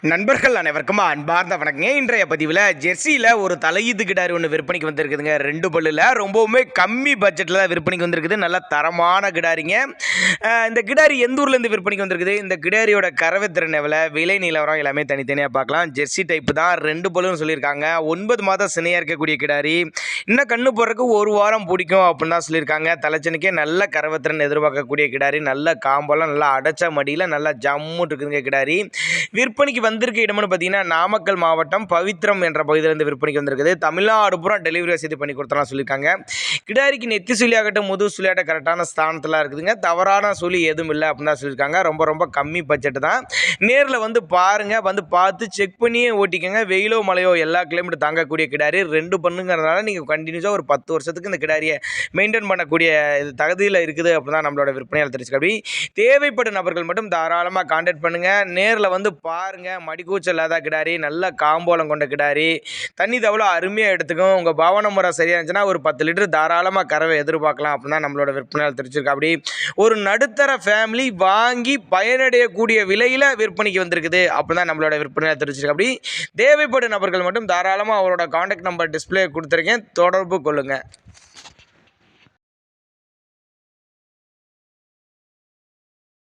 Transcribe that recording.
நண்பர்கள் அனைவருக்கும் அன்பார்ந்த வணக்கங்க. இன்றைய பதிவில் ஜெர்சியில் ஒரு தலையீது கிடாரி ஒன்று விற்பனைக்கு வந்திருக்குதுங்க. 2 பல்லில் ரொம்பவுமே கம்மி பட்ஜெட்டில் தான் விற்பனைக்கு வந்திருக்குது. நல்ல தரமான கிடாரிங்க. இந்த கிடாரி எந்த ஊர்லேருந்து விற்பனைக்கு வந்திருக்குது, இந்த கிடாரியோட கறவை திறன் எவ்வளோ, விலை நிலவரம் எல்லாமே தனித்தனியாக பார்க்கலாம். ஜெர்சி டைப்பு தான், 2 பல்லுன்னு சொல்லியிருக்காங்க. 9 மாதம் சினையாக இருக்கக்கூடிய கிடாரி. இன்னும் கண்ணு போடுறதுக்கு 1 வாரம் பிடிக்கும் அப்படின்னு தான் சொல்லியிருக்காங்க. தலைச்சனுக்கே நல்ல கறவை திறன் எதிர்பார்க்கக்கூடிய கிடாரி. நல்ல காம்பெல்லாம் நல்லா அடைச்ச மடியில் நல்லா ஜம்மு இருக்குதுங்க கிடாரி. விற்பனைக்கு வந்திருக்க இடம்னு பார்த்தீங்கன்னா நாமக்கல் மாவட்டம் பவித்ரம் என்ற பகுதியிலிருந்து விற்பனைக்கு வந்திருக்குது. தமிழ்நாடு பூரா டெலிவரி வசதி பண்ணி கொடுத்தலாம் சொல்லியிருக்காங்க. கிடாரிக்கு நெத்தி சுழியாகட்டும் முது சுழியாகட்டும் கரெக்டான ஸ்தானத்தில் இருக்குதுங்க. தவறான சுழி எதுவும் இல்லை அப்படின்னு தான் சொல்லியிருக்காங்க. ரொம்ப ரொம்ப கம்மி பட்ஜெட் தான். நேரில் வந்து பாருங்கள், வந்து பார்த்து செக் பண்ணியே ஓட்டிக்கோங்க. வெயிலோ மழையோ எல்லா கிலோமீட்டர் தாங்கக்கூடிய கிடாரி. 2 பண்ணுங்கிறதுனால நீங்கள் கண்டினியூஸாக ஒரு 10 வருஷத்துக்கு இந்த கிடாரியை மெயின்டைன் பண்ணக்கூடிய தகுதியில் இருக்குது அப்படின்னு தான் நம்மளோட விற்பனையாளர் தெரிஞ்சுக்க. தேவைப்படும் நபர்கள் மட்டும் தாராளமாக கான்டாக்ட் பண்ணுங்கள். நேரில் வந்து பாருங்கள். மடிக்கூச்சல் இல்லாத கிடாரி, நல்ல காம்போலம் கொண்ட கிடாரி. தண்ணி தவளோ அருமையாக எடுத்துக்கும். உங்கள் பாவன முறை சரியாக இருந்துச்சுன்னா ஒரு 10 லிட்டர் தாராளமாக கறவை எதிர்பார்க்கலாம் அப்படின்னு தான் நம்மளோட விற்பனையாளர் தெரிஞ்சிருக்கா. அப்படி ஒரு நடுத்தர ஃபேமிலி வாங்கி பயனடையக்கூடிய விலையில் விற்பனைக்கு வந்திருக்குது அப்படின்னு தான் நம்மளோட விற்பனையாளர் தெரிஞ்சிருக்கா. அப்படி தேவைப்படும் நபர்கள் மட்டும் தாராளமாக அவரோட கான்டாக்ட் நம்பர் டிஸ்பிளே கொடுத்துருக்கேன், தொடர்பு கொள்ளுங்கள்.